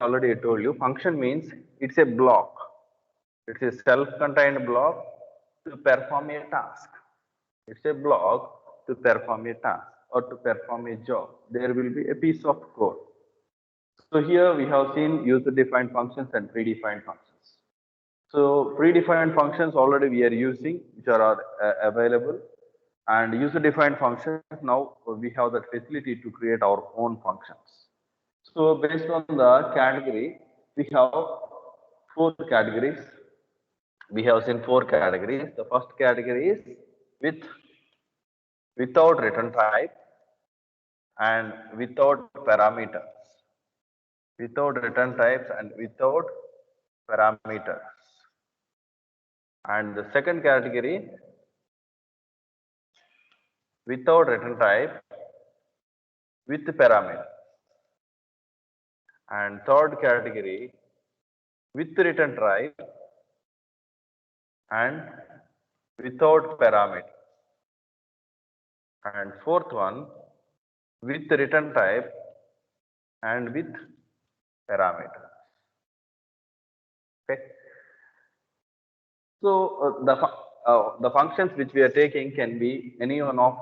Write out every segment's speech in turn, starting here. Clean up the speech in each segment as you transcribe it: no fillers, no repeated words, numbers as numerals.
already told you, function means it's a block. It's a self-contained block to perform a task. It's a block to perform a task or to perform a job. There will be a piece of code. So here we have seen user-defined functions and predefined functions. So predefined functions already we are using, which are available, and user-defined functions now we have that facility to create our own functions. So based on the category, we have four categories. We have seen four categories. The first category is with without return type and without parameters. Without return types and without parameters. And the second category without return type with parameter. And third category with return type and without parameter. And fourth one with return type and with parameter. Okay. So the functions which we are taking can be any one of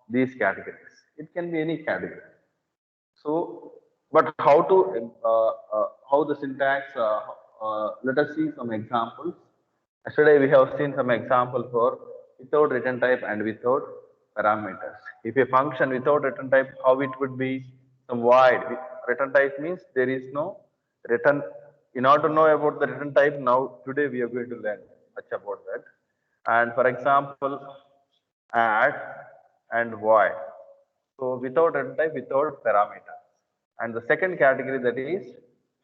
these categories. It can be any category. So, but how the syntax? Let us see some examples. Yesterday we have seen some example for without return type and without parameters. If a function without return type, how it would be some void. Return type means there is no return. In order to know about the return type, now today we are going to learn much about that. And for example, add and void. So without return type, without parameter. And the second category that is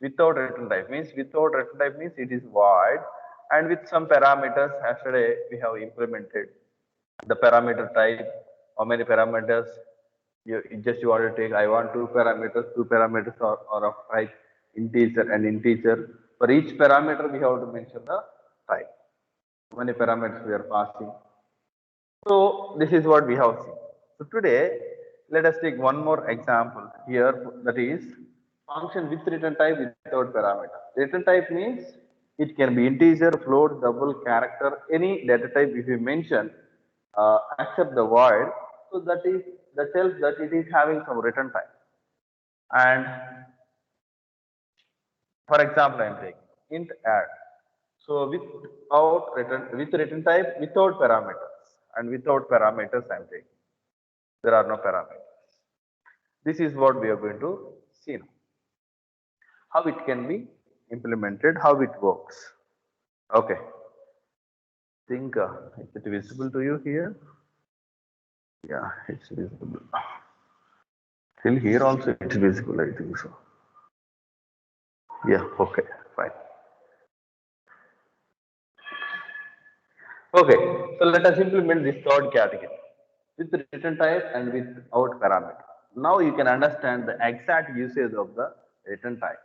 without return type means without return type means it is void and with some parameters. Yesterday we have implemented the parameter type. How many parameters you want to take? I want two parameters. Two parameters are of type integer and integer. For each parameter we have to mention the type. How many parameters we are passing? So this is what we have seen. So today, let us take one more example here, that is function with return type without parameter. Return type means it can be integer, float, double, character, any data type if you mention, except the void. So that tells that it is having some return type. And for example, I am taking int add. So with return type without parameters and without parameters I am taking. There are no parameters. This is what we are going to see now. How it can be implemented, how it works. Okay. Think is it visible to you here? Yeah, it's visible. Till here also it's visible, I think so. Yeah, okay, fine. Okay, so let us implement this third category with return type and without parameter. Now you can understand the exact usage of the return type.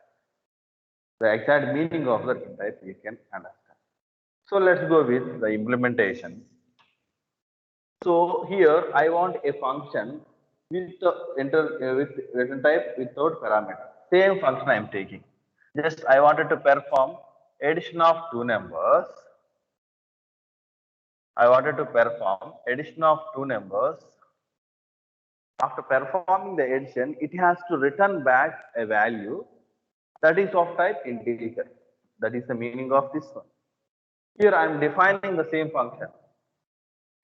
The exact meaning of the return type you can understand. So let's go with the implementation. So here I want a function with with return type without parameter. Same function I am taking. Just I wanted to perform addition of two numbers. I wanted to perform addition of two numbers. After performing the addition, it has to return back a value that is of type integer. That is the meaning of this one. Here I am defining the same function.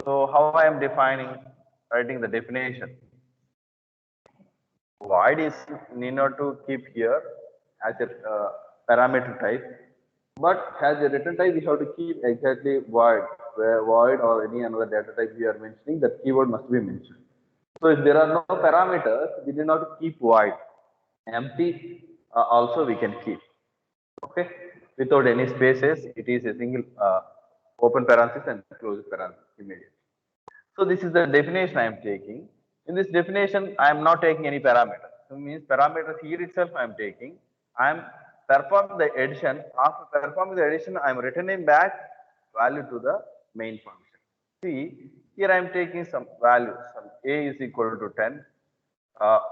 So how I am writing the definition. Void is need not to keep here as a parameter type, but as a return type we have to keep exactly void, where void or any another data type we are mentioning, that keyword must be mentioned. So if there are no parameters, we need not keep void. Empty also we can keep. Okay, without any spaces, it is a single open parenthesis and close parenthesis immediately. So this is the definition I am taking. In this definition, I am not taking any parameters. So means parameters here itself I am taking. I am performing the addition. After performing the addition, I am returning back value to the main function. See, here I am taking some values. Some a is equal to 10,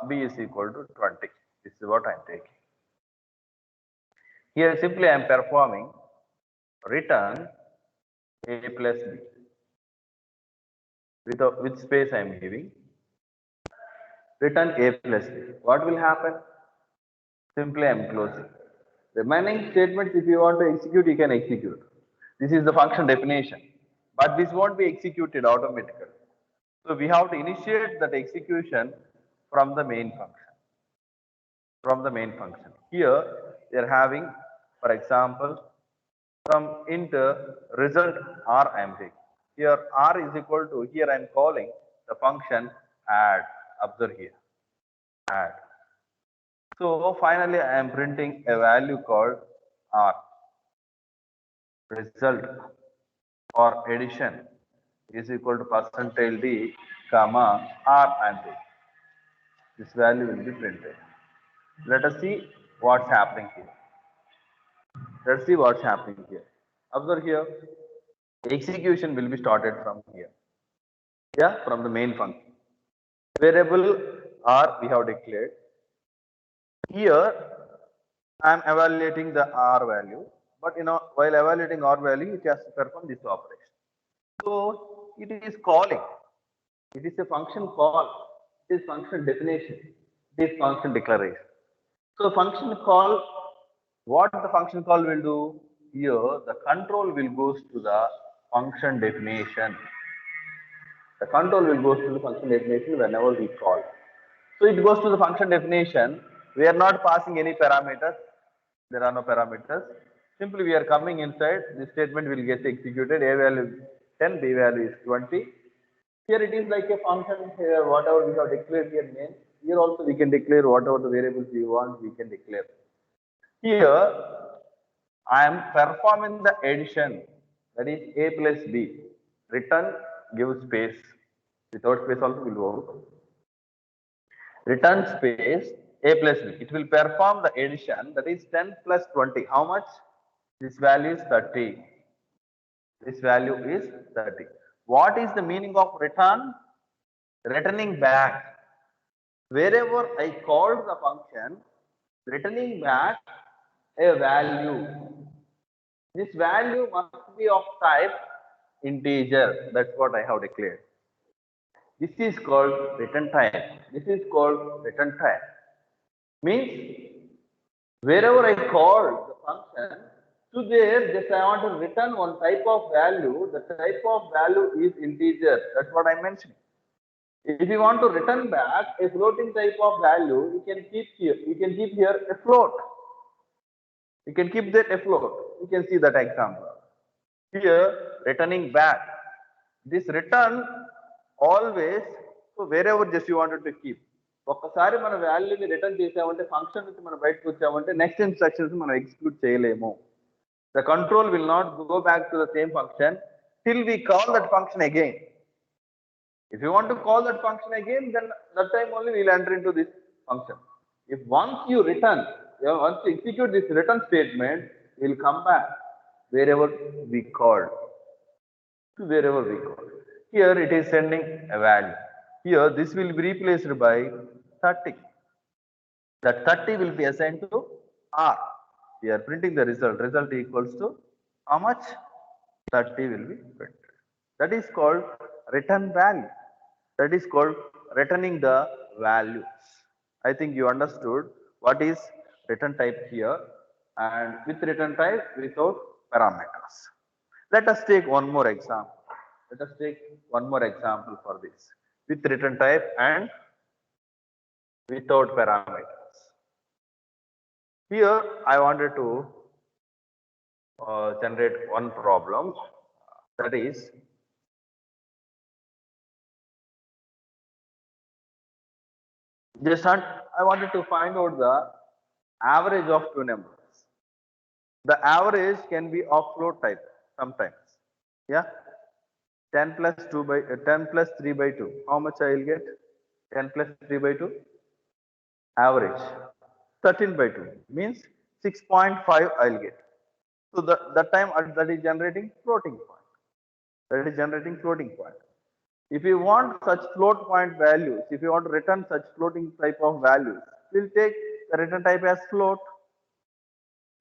b is equal to 20. This is what I am taking. Here simply I am performing return a plus b. With which space I am giving? Return a plus b. What will happen? Simply I am closing. Remaining statements, if you want to execute, you can execute. This is the function definition. But this won't be executed automatically. So we have to initiate that execution from the main function. From the main function. Here we are having, for example, some int result r I am taking. Here r is equal to, here I am calling the function add. Observe here, add. So finally I am printing a value called r. Result for addition is equal to percentage d comma r I am taking. This value will be printed. Let us see what's happening here. Let's see what's happening here. Observe here, execution will be started from here. Yeah, from the main function. Variable r we have declared. Here I am evaluating the r value, but while evaluating r value, it has to perform this operation. So it is calling. It is a function call. It is function definition. It is function declaration. So function call, what the function call will do? Here the control will goes to the function definition. The control will go to the function definition whenever we call. So it goes to the function definition. We are not passing any parameters. There are no parameters. Simply we are coming inside. This statement will get executed. A value is 10, B value is 20. Here it is like a function. Here whatever we have declared here name. Here also we can declare whatever the variables we want. We can declare. Here I am performing the addition. That is A plus B. Return give space. Without space also will work. Return space A plus B. It will perform the addition, that is 10 plus 20. How much? This value is 30. This value is 30. What is the meaning of return? Returning back. Wherever I called the function, returning back a value. This value must be of type integer. That's what I have declared. This is called return type. This is called return type. Means wherever I call the function, to there just I want to return one type of value. The type of value is integer. That's what I mentioned. If you want to return back a floating type of value, you can keep here. You can keep here a float. You can keep that a float. You can see that example. Here, returning back. This return always, so wherever just you wanted to keep. ఒక్కసారి మన వాల్యూని return చేసామంటే function నుంచి మనం బయటకు వచ్చామంటే next instructions మనం execute చేయలేము. The control will not go back to the same function till we call that function again. If you want to call that function again, then that time only we will enter into this function. If once you return, once you execute this return statement, we will come back wherever we called. To wherever we called. Here it is sending a value. Here this will be replaced by 30. That 30 will be assigned to R. We are printing the result. Result equals to how much? 30 will be printed. That is called return value. That is called returning the values. I think you understood what is return type here, and with return type without parameters. Let us take one more example. Let us take one more example for this. With return type and without parameters. Here I wanted to generate one problem, that is just I wanted to find out the average of two numbers. The average can be of float type sometimes. Yeah, 10 plus 2 by 10 plus 3 by 2. How much I will get? 10 plus 3 by 2. Average 13 by 2 means 6.5 I will get. So that time that is generating floating point. That is generating floating point. If you want such float point values, if you want to return such floating type of values, we'll take the return type as float.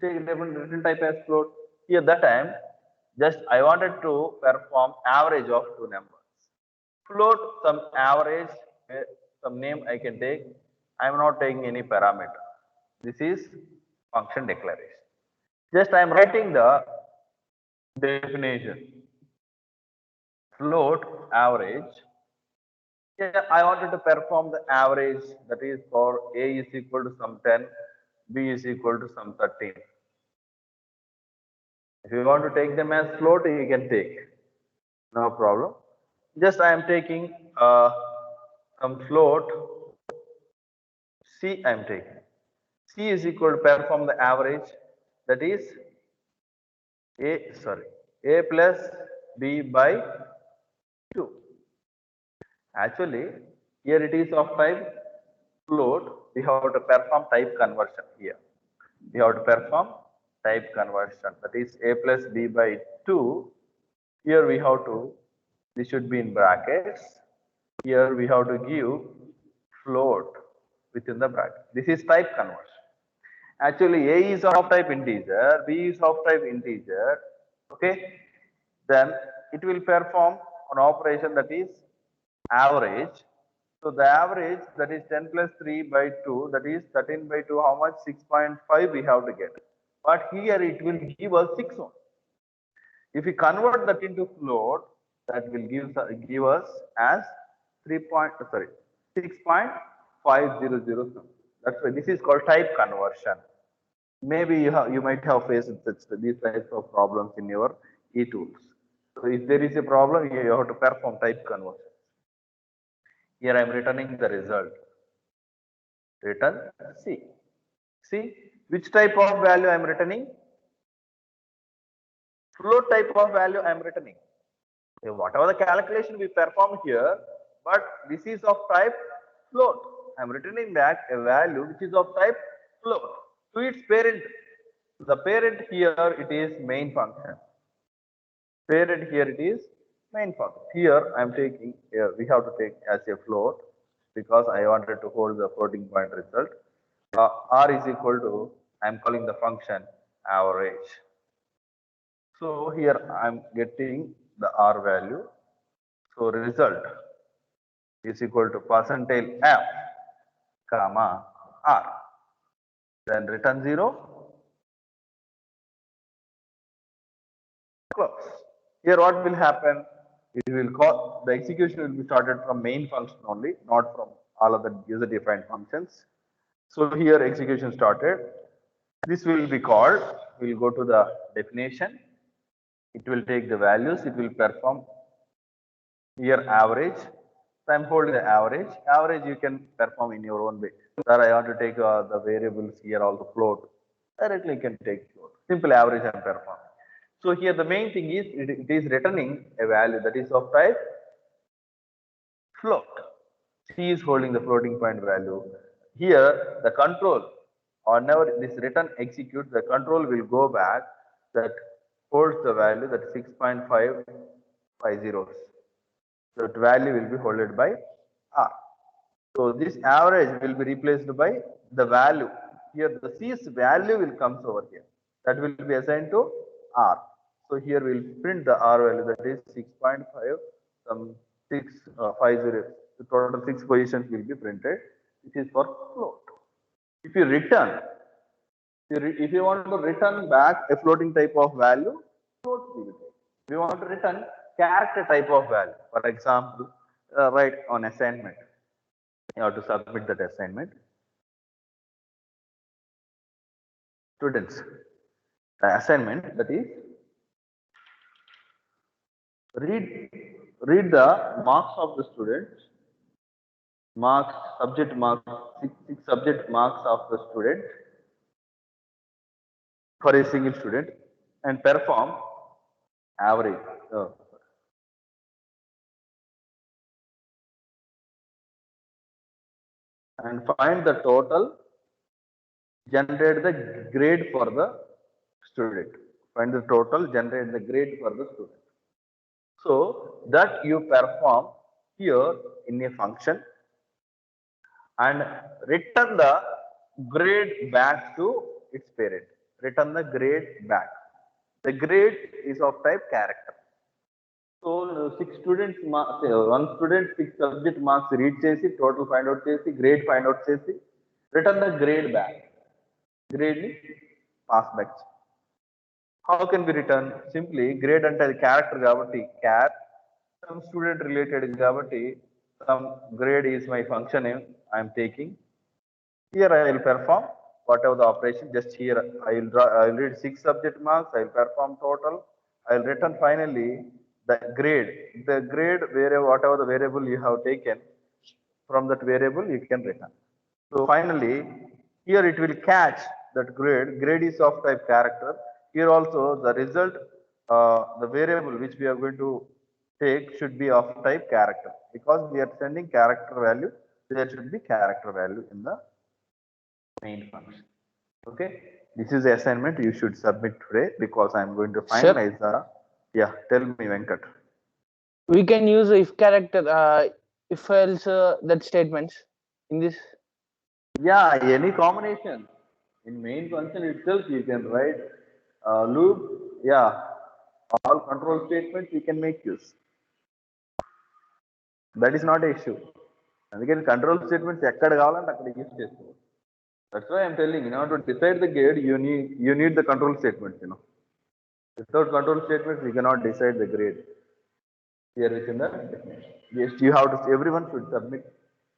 take different written type as float. Here that time, just I wanted to perform average of two numbers. Float some average, some name I can take. I am not taking any parameter. This is function declaration. Just I am writing the definition. Float average. Yeah, I wanted to perform the average, that is for A is equal to some 10, B is equal to some 13. If you want to take them as float, you can take. No problem. Just I am taking some float. C I am taking. C is equal to perform the average, that is A plus B by 2. Actually, here it is of type float. We have to perform type conversion here. We have to perform type conversion, that is A plus B by 2. Here we have to, this should be in brackets. Here we have to give float within the bracket. This is type conversion. Actually, A is of type integer, B is of type integer. Okay, then it will perform an operation, that is average. So the average, that is 10 plus 3 by 2, that is 13 by 2, how much? 6.5 we have to get. But here it will give us 6 only. If we convert that into float, that will give us as 6.500. That's why this is called type conversion. Maybe you might have faced these types of problems in your e-tools. So if there is a problem, you have to perform type conversion. Here I am returning the result. Return C. See which type of value I am returning? Float type of value I am returning. So whatever the calculation we perform here, but this is of type float. I am returning back a value which is of type float to its parent. The parent here it is main function. Parent here it is main function. Here I am taking, here we have to take as a float because I wanted to hold the floating point result. R is equal to, I am calling the function average. So here I am getting the R value. So result is equal to percentile F comma R. Then return 0. Close. Here what will happen? It will call, the execution will be started from main function only, not from all of the user defined functions. So here execution started. This will be called, we will go to the definition. It will take the values, it will perform here average. So I am holding the average. Average you can perform in your own way. That I want to take the variables here also float. Directly you can take float. Simple average I am performing. So here the main thing is it is returning a value that is of type float. C is holding the floating point value. Here the control, whenever this return executes, the control will go back that holds the value that 6.550. That value will be held by R. So this average will be replaced by the value. Here the C's value will comes over here. That will be assigned to R. So here we will print the R value, that is 6.5, some 650. The total 6 positions will be printed. This is for float. If you return, if you want to return back a floating type of value, float will be there. If you want to return character type of value, for example, write on assignment. You have to submit that assignment. Students, the assignment, that is read the marks of the students, marks, subject marks, six subject marks of the student for a single student and perform average. And find the total, generate the grade for the student. Find the total, generate the grade for the student. So that you perform here in a function and return the grade back to its parent. return the grade back. The grade is of type character. So 6 students, one student 6 subject marks read chesi, total find out chesi, grade find out chesi, return the grade back. Grade ni pass back. How can we return? Simply grade ante the character kabatti char, some student related kabatti some grade is my function name I am taking. Here I will perform whatever the operation. Just here I will read 6 subject marks. I will perform total. I will return finally the grade. The grade wherever whatever the variable you have taken, from that variable you can return. So finally here it will catch that grade. Grade is of type character. Here also the result, the variable which we are going to take should be of type character, because we are sending character value. There should be character value in the main function. Okay, this is the assignment you should submit today, because I am going to finalize the. Yeah, tell me, Venkat. We can use if character, if else that statements in this. Yeah, any combination in main function itself you can write loop. Yeah, all control statements you can make use. That is not an issue. అందుకని control statements ఎక్కడ కావాలంటే అక్కడ use చేసుకోవచ్చు. That's why I'm telling you, in order to decide the grade, you need the control statements. Without control statements, we cannot decide the grade. Here within the definition. Yes, you have to. Everyone should submit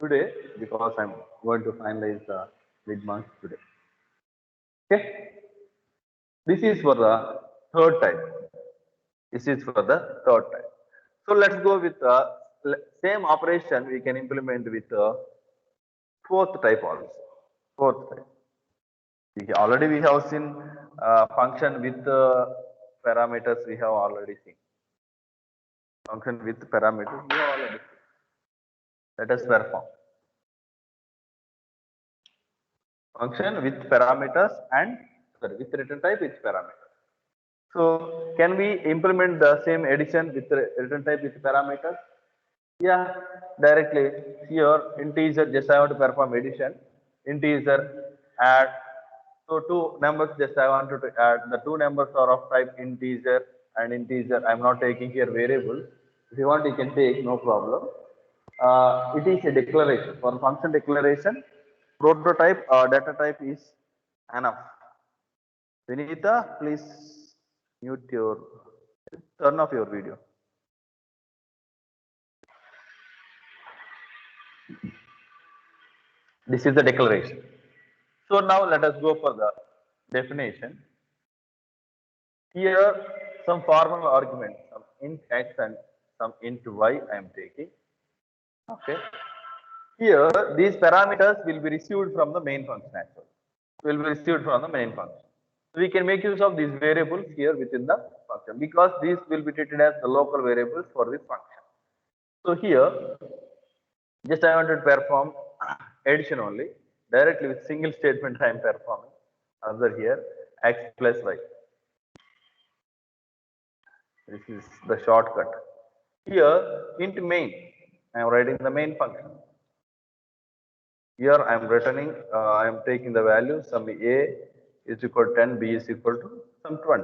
today, because I'm going to finalize the mid marks today. Okay. This is for the third type. This is for the third type. So let's go with the same operation we can implement with the fourth type also. Fourth type. Already we have seen function with parameters. We have already seen function with parameters. We have already seen. Let us perform function with parameters and with return type with parameters. So can we implement the same addition with return type with parameters? Yeah, directly. Here integer, just I want to perform addition. Integer add. So two numbers, just I want to add. The two numbers are of type integer and integer. I am not taking here variable. If you want, you can take, no problem. It is a declaration. For function declaration, prototype or data type is enough. Vinita, please mute your, turn off your video. This is the declaration. So now let us go for the definition. Here some formal arguments, some int x and some int y I am taking. Okay. Here these parameters will be received from the main function actually. Will be received from the main function. We can make use of these variables here within the function, because these will be treated as the local variables for this function. So here just I want to perform addition only. Directly with single statement I am performing. Observe here x plus y. This is the shortcut. Here int main, I am writing the main function. Here I am returning, I am taking the value some a is equal to 10, b is equal to some 20.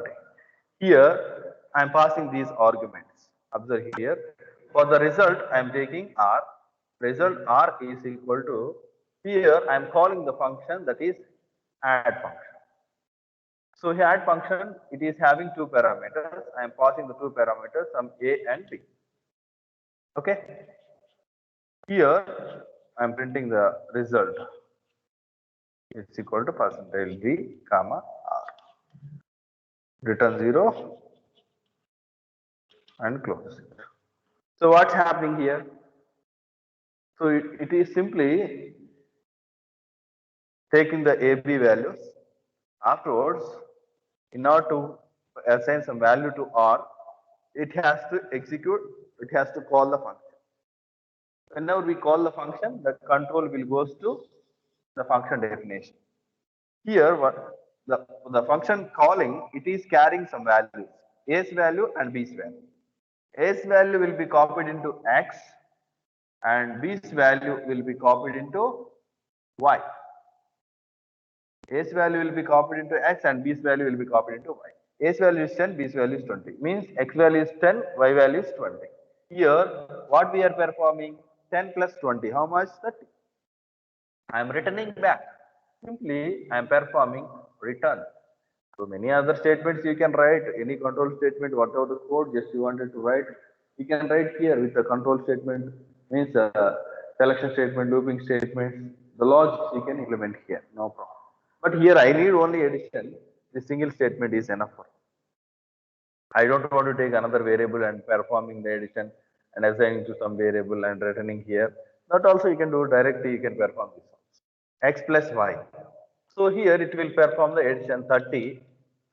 Here I am passing these arguments. Observe here. For the result I am taking r. Result r is equal to, here I am calling the function that is add function. So here add function, it is having two parameters. I am passing the two parameters, some a and b. Okay. Here I am printing the result. It's equal to percentage b comma r. Return 0 and close it. So what's happening here? So it is simply taking the AB values. Afterwards, in order to assign some value to R, it has to execute, it has to call the function. Whenever we call the function, the control will goes to the function definition. Here, what the function calling, it is carrying some values, A's value and B's value. A's value will be copied into X and B's value will be copied into Y. A's value will be copied into X and B's value will be copied into Y. A's value is 10, B's value is 20. Means X value is 10, Y value is 20. Here, what we are performing? 10 plus 20. How much? 30. I am returning back. Simply, I am performing return. So many other statements you can write, any control statement, whatever the code just you wanted to write, you can write here with the control statement, means selection statement, looping statements, the logic you can implement here, no problem. But here I need only addition, the single statement is enough for me. I don't want to take another variable and performing the addition and assigning to some variable and returning here. That also you can do directly, you can perform this also. X plus Y. So here it will perform the addition 30.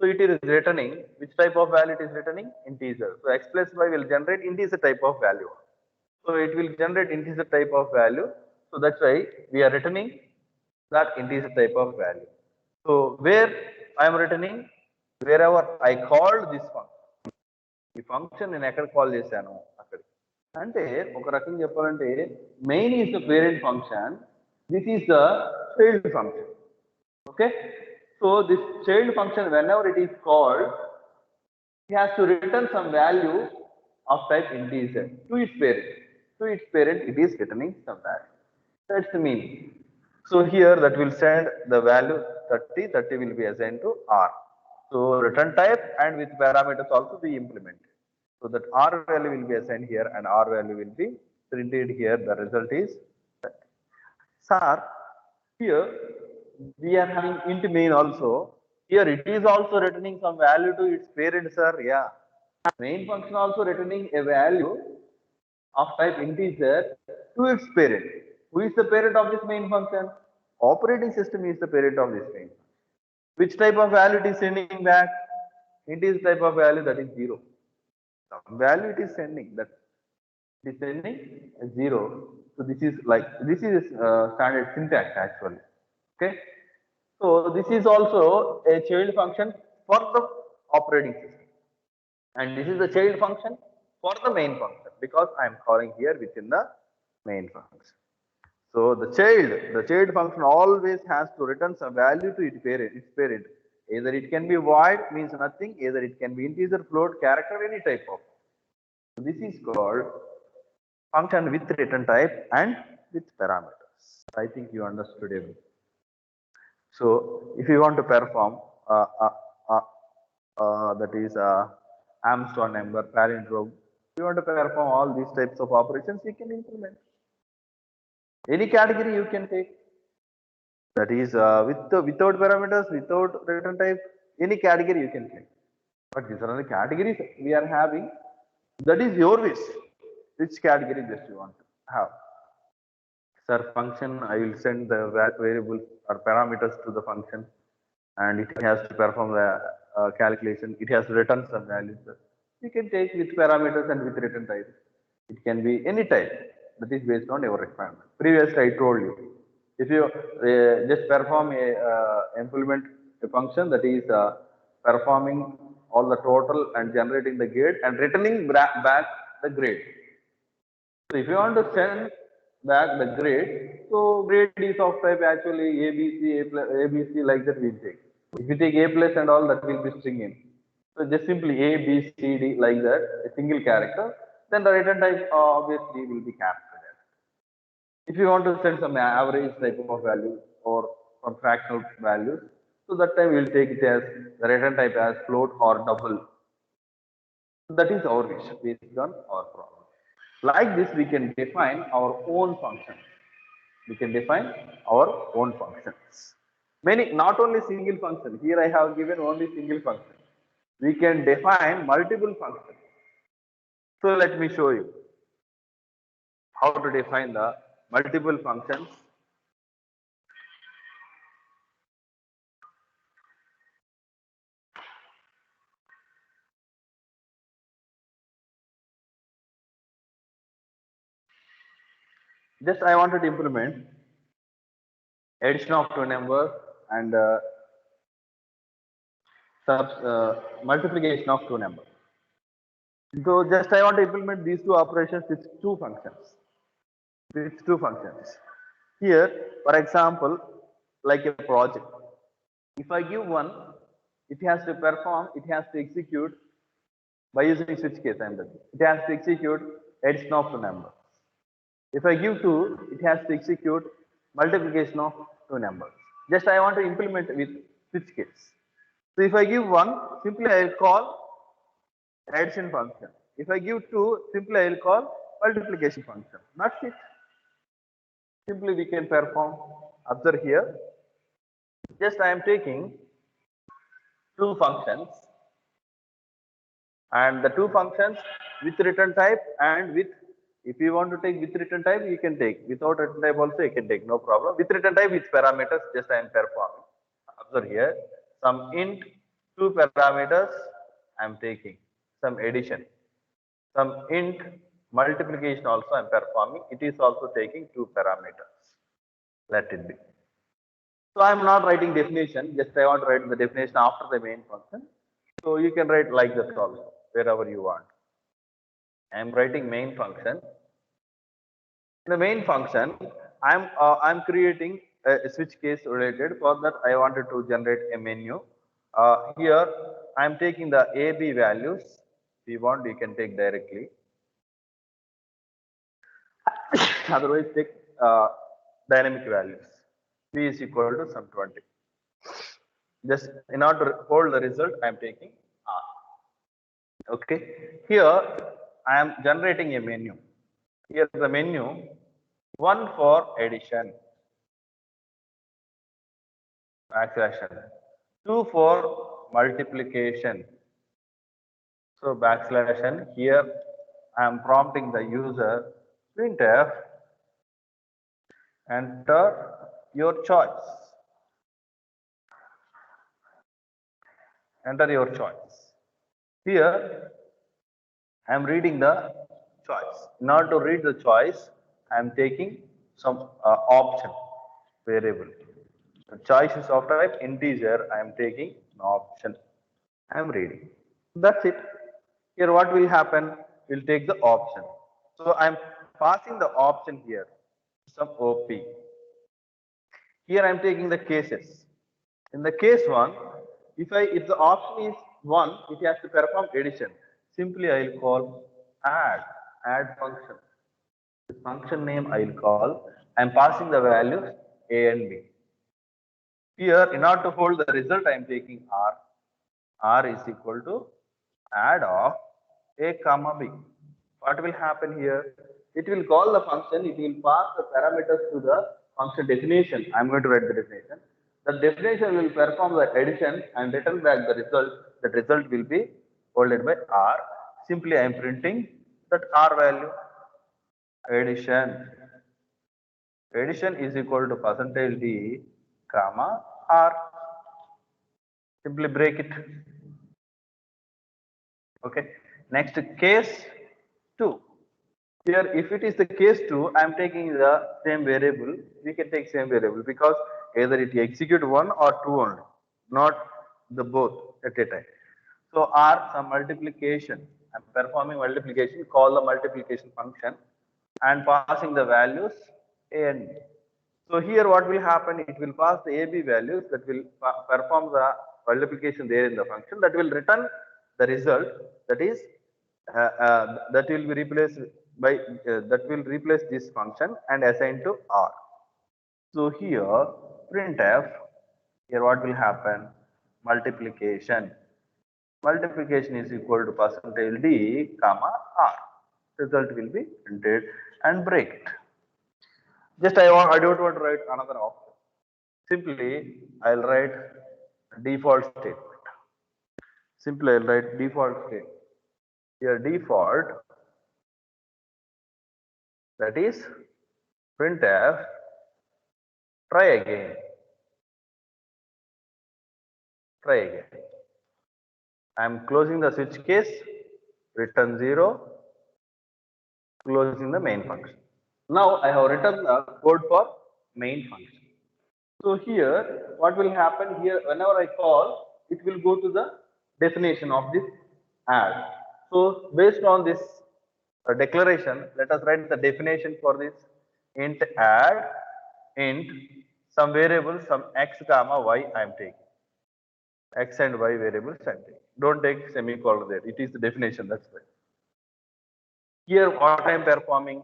So it is returning, which type of value it is returning? Integer. So X plus Y will generate integer type of value. So it will generate integer type of value. So that's why we are returning that integer type of value. So where I am returning, wherever I called this function. ఈ function నేను ఎక్కడ call చేశాను అక్కడ అంటే ఒక రకంగా చెప్పాలంటే main is the parent function this is the child function okay so this child function when ever it is called it has to return some value of type integer to its parent. To its parent, it is returning some value. That's the meaning. So here that will send the value 30, 30 will be assigned to R. So return type and with parameters also be implemented. So that R value will be assigned here and R value will be printed here. The result is 30. Sir, here we are having int main also. Here it is also returning some value to its parent, sir. Yeah. Main function also returning a value of type integer to its parent. Who is the parent of this main function? Operating system is the parent of this main function. Which type of value it is sending back? Integer type of value, that is 0. Some value it is sending, that it is sending a 0. So this is like, this is standard syntax actually. Okay. So this is also a child function for the operating system. And this is the child function for the main function because I am calling here within the main function. So the child function always has to return some value to its parent. Either it can be void, means nothing, either it can be integer, float, character, any type of. So this is called function with return type and with parameters. I think you understood everything. So if you want to perform that is Armstrong number, palindrome, if you want to perform all these types of operations, you can implement. Any category you can take. That is without parameters, without return type, any category you can take. But these are the categories we are having. That is your wish. Which category just you want to have? Sir, function, I will send the variables or parameters to the function and it has to perform the calculation. It has to return some values. You can take with parameters and with return type. It can be any type. That is based on your requirement. Previously, I told you. If you just perform a implement a function that is performing all the total and generating the grade and returning back the grade. So if you want to send back the grade, so grade is of type actually A, B, C, A, B, C, like that we take. If you take A plus and all, that will be string in. So just simply A, B, C, D, like that, a single character, then the return type obviously will be captured. If you want to send some average type of value or some fractional values, so that time we will take it as the return type as float or double. So that is our wish based on our problem. Like this, we can define our own functions. We can define our own functions. Many, not only single function. Here I have given only single function. We can define multiple functions. So let me show you how to define the multiple functions. Just I wanted to implement addition of two numbers and multiplication of two numbers. So just I want to implement these two operations with two functions. With two functions. Here, for example, like a project. If I give 1, it has to perform, it has to execute by using switch case. It has to execute addition of two numbers. If I give 2, it has to execute multiplication of two numbers. Just I want to implement with switch case. So if I give 1, simply I will call addition function. If I give 2, simply I will call multiplication function. That's it. Simply we can perform. Observe here. Just I am taking two functions, and the two functions with return type and with, if you want to take with return type, you can take. Without return type also you can take, no problem. With return type with parameters, just I am performing. Observe here, some int, two parameters I am taking, some addition, some int multiplication also I am performing. It is also taking two parameters. Let it be. So I am not writing definition, just I want to write the definition after the main function. So you can write like that also, wherever you want. I am writing main function. In the main function, I'm creating a switch case related. For that, I wanted to generate a menu. Here, I am taking the A, B values. If you want, you can take directly. Otherwise, take dynamic values. B is equal to some 20. Just in order to hold the result, I am taking R. Okay. Here, I am generating a menu. Here the menu, 1 for addition, backslash, 2 for multiplication. So backslash n. Here I am prompting the user printf, enter your choice. Enter your choice. Here I am reading the choice. In order to read the choice, I am taking some option variable. The choice is of type integer. I am taking an option. I am reading. That's it. Here what will happen? We'll take the option. So I am passing the option here, some OP. Here I am taking the cases. In the case 1, if the option is 1, it has to perform addition. Simply I will call add function. The function name I will call. I am passing the values A and B. Here, in order to hold the result, I am taking R. R is equal to add of A comma B. What will happen here? It will call the function, it will pass the parameters to the function definition. I am going to write the definition. The definition will perform the addition and return back the result. That result will be holded by R. Simply I am printing that R value. Addition. Addition is equal to percentage D comma R. Simply break it. Okay. Next, case 2. Here, if it is the case 2, I am taking the same variable. We can take same variable because either it execute 1 or 2 only, not the both at a time. So R, some multiplication. I am performing multiplication. Call the multiplication function and passing the values A and B. So here what will happen? It will pass the AB values that will perform the multiplication there in the function, that will return the result, that is that will be replaced by that will replace this function and assign to R. So here printf, here what will happen? Multiplication. Multiplication is equal to percentage D comma R. Result will be printed and break it. Just I don't want to write another option. Simply I'll write default statement. Simply I'll write default statement. Here default, that is printf, try again. Try again. I am closing the switch case, return 0, closing the main function. Now I have written the code for main function. So here what will happen here, whenever I call, it will go to the definition of this add. So based on this declaration, let us write the definition for this int add, int some variable, some x comma y I am taking. X and Y variables I'm taking. Don't take semicolon there. It is the definition, that's why. Here what I am performing?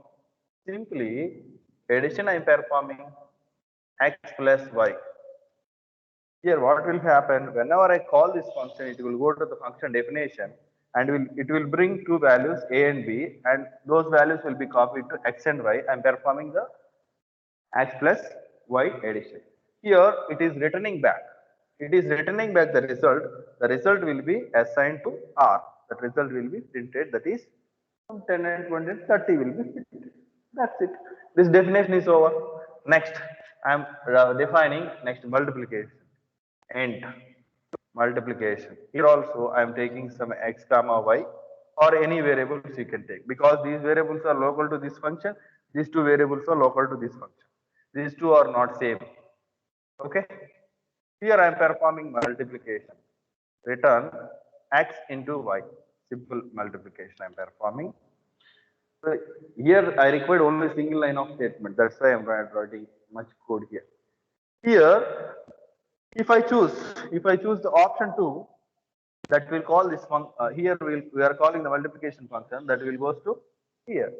Simply addition I am performing x plus y. Here what will happen? Whenever I call this function, it will go to the function definition and it will bring two values a and b, and those values will be copied to x and y. I am performing the x plus y addition. Here it is returning back. It is returning back the result. The result will be assigned to R. That result will be printed. That is from 10 and 20 and 30 will be printed. That's it. This definition is over. Next, I am defining next multiplication. Int multiplication. Here also I am taking some x comma y or any variables you can take, because these variables are local to this function. These two variables are local to this function. These two are not same. Okay. Here I am performing multiplication. Return x into y. Simple multiplication I am performing. So here I required only a single line of statement. That's why I am writing much code here. Here, if I choose the option 2, that will call this function. Here we are calling the multiplication function, that will goes to here.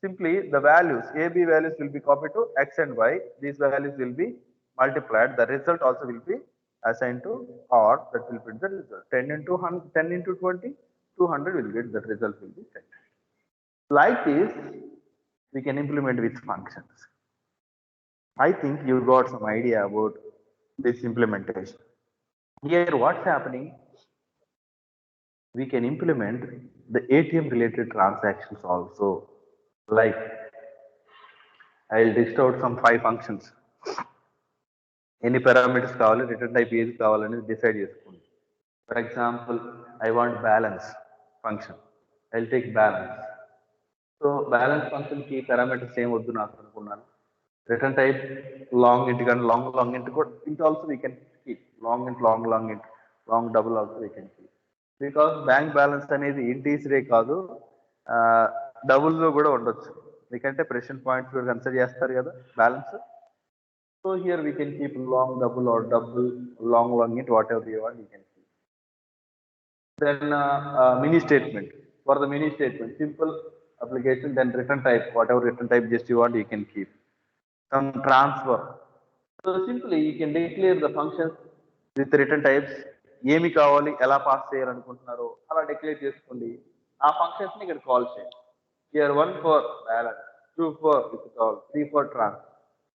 Simply the values, a, b values will be copied to x and y. These values will be multiplied. The result also will be assigned to R. That will print the result. 10 into 100, 10 into 20, 200 will get, that result will be 10. Like this, we can implement with functions. I think you got some idea about this implementation. Here what's happening? We can implement the ATM related transactions also. Like, I'll list out some 5 functions. Any parameters కావాలి, return type ఏది కావాలని decide చేసుకోండి. For example, I want balance function. I'll take balance. So balance function ki parameters same వద్దు నాకు అనుకున్నాను. Return type long int కానీ long int కూడా, int also we can keep. Long int, long int, long double also we can keep. Because bank balance అనేది ఇంటీజరే కాదు, double లో కూడా ఉండొచ్చు. ఎందుకంటే ప్రెషర్ పాయింట్స్ కూడా కన్సిడర్ చేస్తారు కదా balance. So here we can keep long double or double long int, whatever you want you can keep. Then mini statement. For the mini statement, simple application, then return type, whatever return type just you want you can keep. Some transfer. So simply you can declare the functions with return types. ఏమి కావాలి, ఎలా pass చేయాలనుకుంటున్నారో అలా declare చేసుకోండి. ఆ functions ని ఇక్కడ call చేయండి. Here 1 for balance, 2 for withdrawal, 3 for transfer.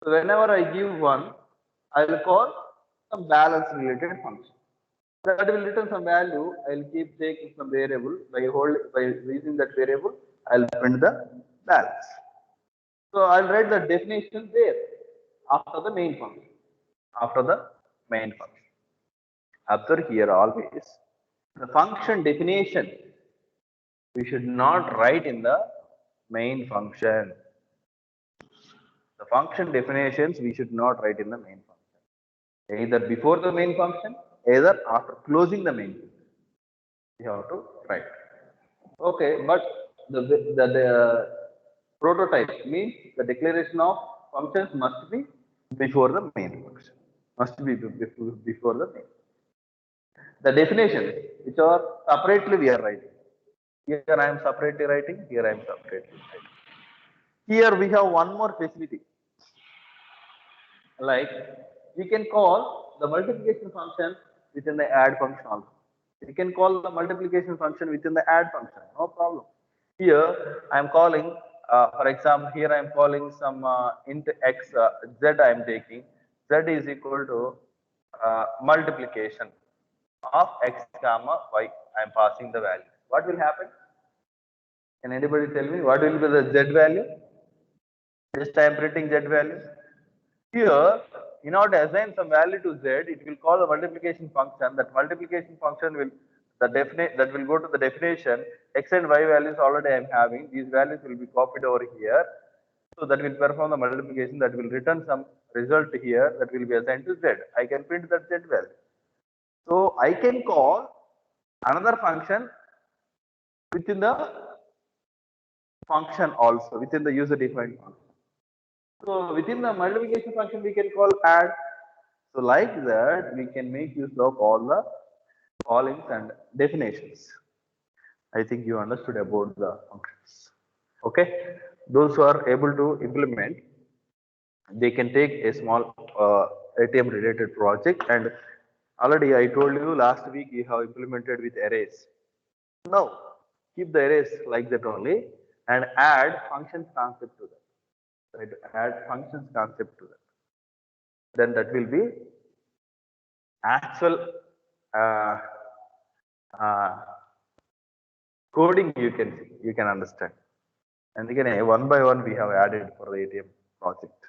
So whenever I give one, I will call some balance related function. That will return some value. I will keep taking some variable by using that variable. I will print the balance. So I will write the definition there after the main function. After the main function. Observe here always the function definition we should not write in the main function. The function definitions we should not write in the main function. Either before the main function, either after closing the main function. You have to write. Okay, but the prototype means the declaration of functions must be before the main function. Must be before the main. The definitions which are separately we are writing. Here I am separately writing. Here I am separately writing. Here we have one more facility. Like, we can call the multiplication function within the add function also. You can call the multiplication function within the add function, no problem. Here I am calling, for example, here I am calling some int x, z I am taking. Z is equal to multiplication of x comma y. I am passing the value. What will happen? Can anybody tell me what will be the z value? Just I am printing z value. Here, in order to assign some value to z, it will call the multiplication function. That multiplication function will that will go to the definition. X and y values already I am having. These values will be copied over here. So that will perform the multiplication. That will return some result here. That will be assigned to z. I can print that z value. So I can call another function within the function also, within the user defined function. So within the multiplication function we can call add. So like that, we can make use of all the callings and definitions. I think you understood about the functions. Okay, those who are able to implement, they can take a small ATM related project, and already I told you last week we have implemented with arrays. Now keep the arrays like that only and add functions concept to that. Right? Add functions concept to that. Then that will be actual uh, uh, coding you can understand. And again, one by one we have added for the ATM project.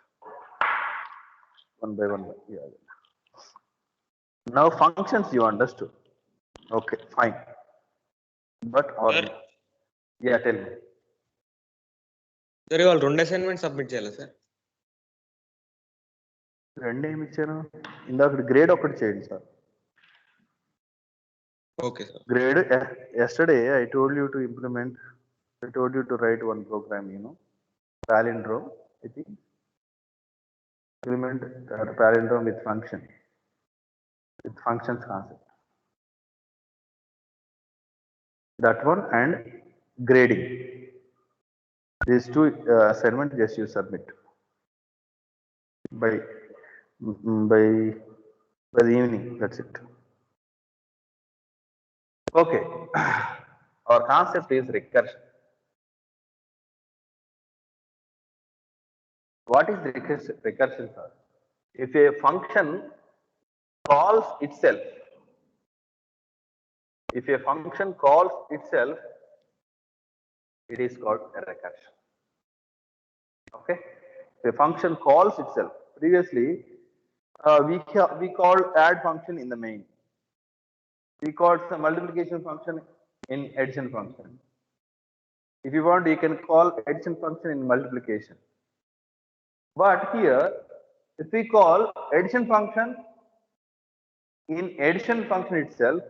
One by one. Yeah. Now functions you understood. Okay, fine. But or Sir, yeah, tell me. sir, ఇవాళ 2 assignment submit చేయాలి sir. రెండు ఏమి ఇచ్చాను ఇందాక grade ఒకటి చేయండి sir. Okay sir. Grade yesterday I told you to implement. I told you to write one program, palindrome. I think implement palindrome with functions concept. That one and grading. These two assignments just you submit by by the evening. That's it. Okay. Our concept is recursion. What is recursion, sir? If a function calls itself, it is called a recursion. Okay. If a function calls itself. Previously, we called add function in the main. We called some multiplication function in addition function. If you want, you can call addition function in multiplication. But here, if we call addition function in addition function itself,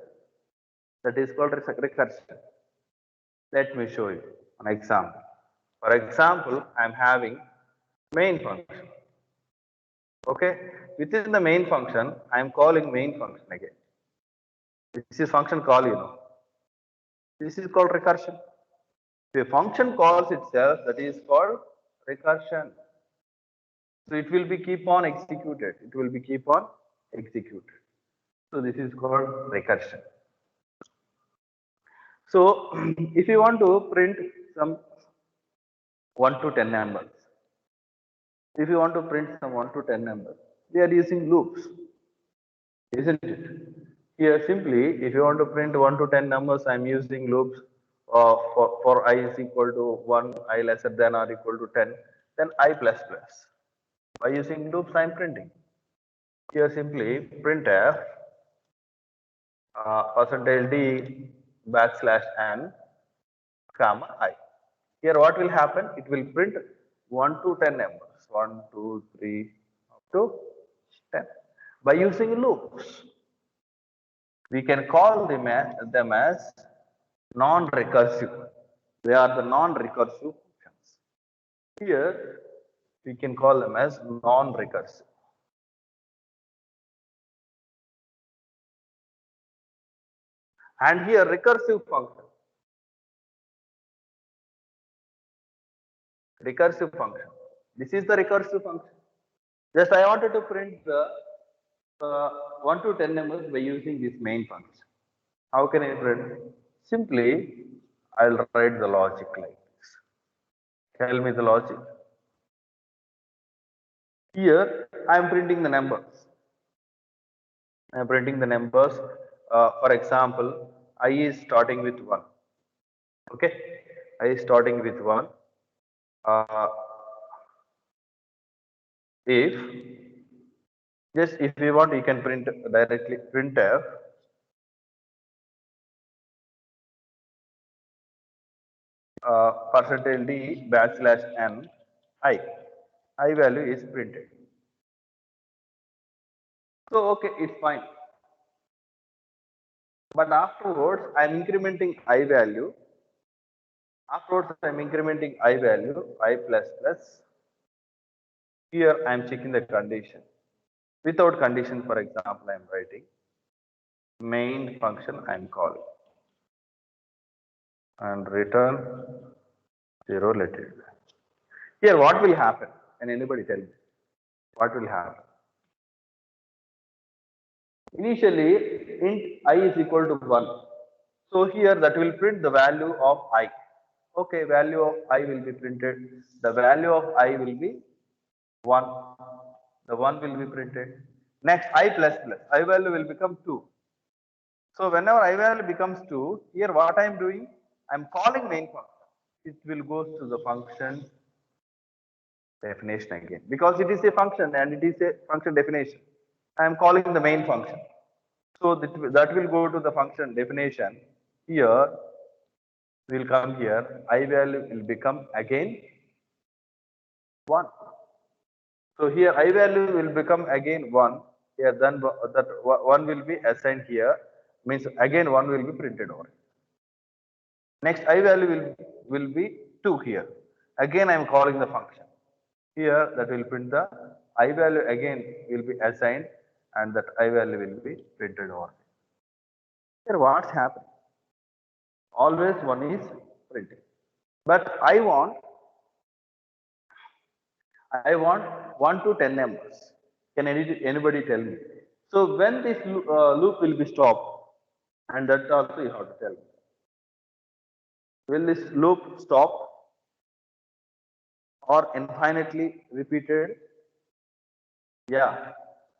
that is called recursion. Let me show you an example. For example, I am having main function. Okay, within the main function, I am calling main function again. This is function call, This is called recursion. If a function calls itself, that is called recursion. So it will be keep on executed. So this is called recursion. So if you want to print some 1 to 10 numbers, we are using loops, isn't it? Here simply, if you want to print 1 to 10 numbers, I am using loops for I is equal to 1, I lesser than or equal to 10, then I plus plus. By using loops, I am printing. Here simply printf %d \n comma I. Here what will happen? It will print 1 to 10 numbers. 1, 2, 3 up to 10. By using loops, we can call them as non-recursive. They are the non-recursive functions. Here we can call them as non-recursive. And here recursive function. This is the recursive function. Just I wanted to print the 1 to 10 numbers by using this main function. How can I print? Simply, I'll write the logic like this. Tell me the logic. Here, I am printing the numbers. For example, I is starting with 1. Okay, I is starting with 1. If you want, you can print directly printf %d \n I value is printed. So okay, it's fine. But afterwards, I am incrementing I value. I plus plus. Here I am checking the condition. Without condition, for example, I am writing main function I am calling and return 0, let it be. Here, what will happen? Can anybody tell me? What will happen? Initially, int I is equal to 1. So here that will print the value of I. Okay, value of I will be printed. The value of I will be 1. The 1 will be printed. Next, I plus plus. I value will become 2. So whenever I value becomes 2, here what I am doing? I am calling main function. It will go to the function definition again because it is a function and it is a function definition. I am calling the main function. So that will go to the function definition. Here will come here. I value will become again 1. So here I value will become again 1. Here then that 1 will be assigned here. Means again 1 will be printed over. Next I value will be 2 here. Again I am calling the function. Here that will print the I value again will be assigned and that I value will be printed over. Here what's happening? Always 1 is printed. But I want 1 to 10 numbers. Can anybody tell me? So when this loop will be stopped, and that also you have to tell me. Will this loop stop or infinitely repeated? Yeah,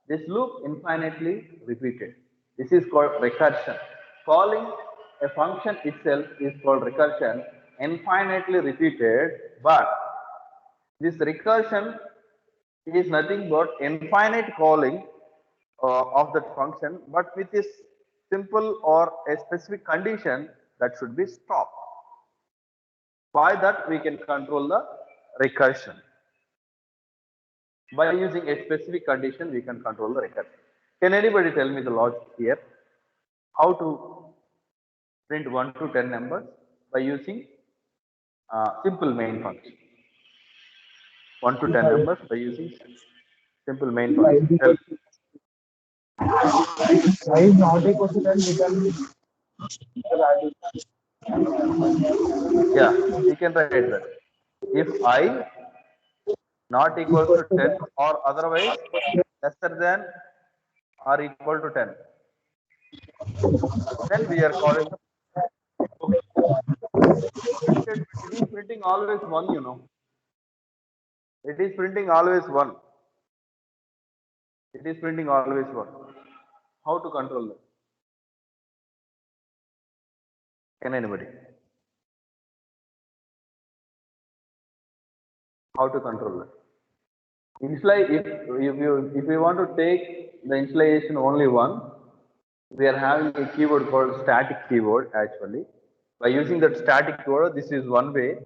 this loop infinitely repeated. This is called recursion. Calling a function itself is called recursion, infinitely repeated, but this recursion is nothing but infinite calling of that function, but with this simple or a specific condition that should be stopped. By that we can control the recursion. By using a specific condition, we can control the recursion. Can anybody tell me the logic here? How to print 1 to 10 numbers by using simple main function? 1 to 10 numbers by using simple main function. Tell me. I is not equal to 10, we can Yeah, we can write that. If I not equals to 10 or otherwise lesser than or equal to 10, then we are calling the it is printing always 1, you know. It is printing always 1. It is printing always 1. How to control that? Can anybody? How to control that? If you want to take the initialization only 1, we are having a keyword called static keyword actually. By using that static keyword, this is one way.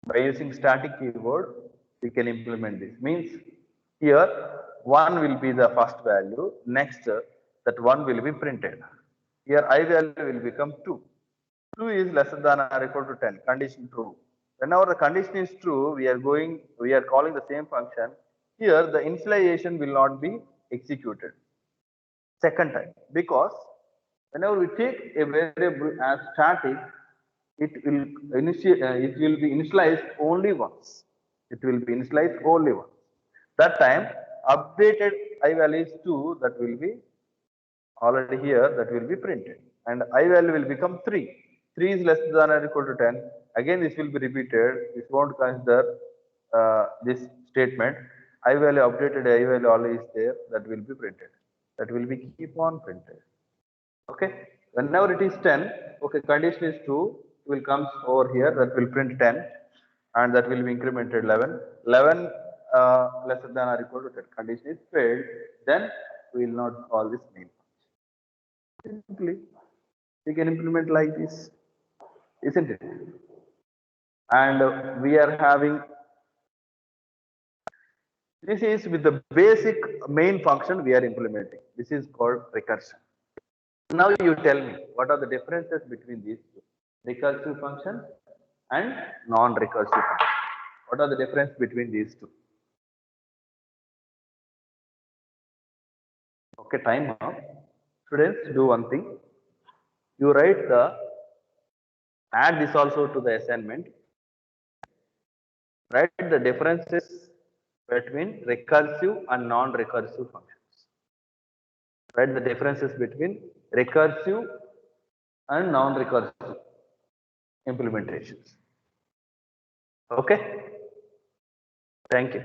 By using static keyword, we can implement this. Means here 1 will be the first value. Next, that 1 will be printed. Here I value will become 2. 2 is lesser than or equal to 10. Condition true. Whenever the condition is true, we are calling the same function. Here the initialization will not be executed second time because whenever we take a variable as static, it will be initialized only once. It will be initialized only once. That time updated I value is 2, that will be already here, that will be printed, and I value will become 3. 3 is less than or equal to 10. Again this will be repeated. This won't consider this statement. I value updated, I value always there, that will be printed. That will be keep on printed. Okay, whenever it is 10, okay, condition is true, it will come over here, that will print 10, and that will be incremented 11. 11 lesser than or equal to 10. Condition is failed, then we will not call this main function. Simply, we can implement like this, isn't it? And we are having this is with the basic main function we are implementing. This is called recursion. Now you tell me what are the differences between these two, recursive function and non-recursive function. What are the difference between these two? Okay, time up. Students, do one thing. You write the, add this also to the assignment. Write the differences between recursive and non-recursive functions. Write the differences between recursive and non-recursive implementations. Okay? Thank you.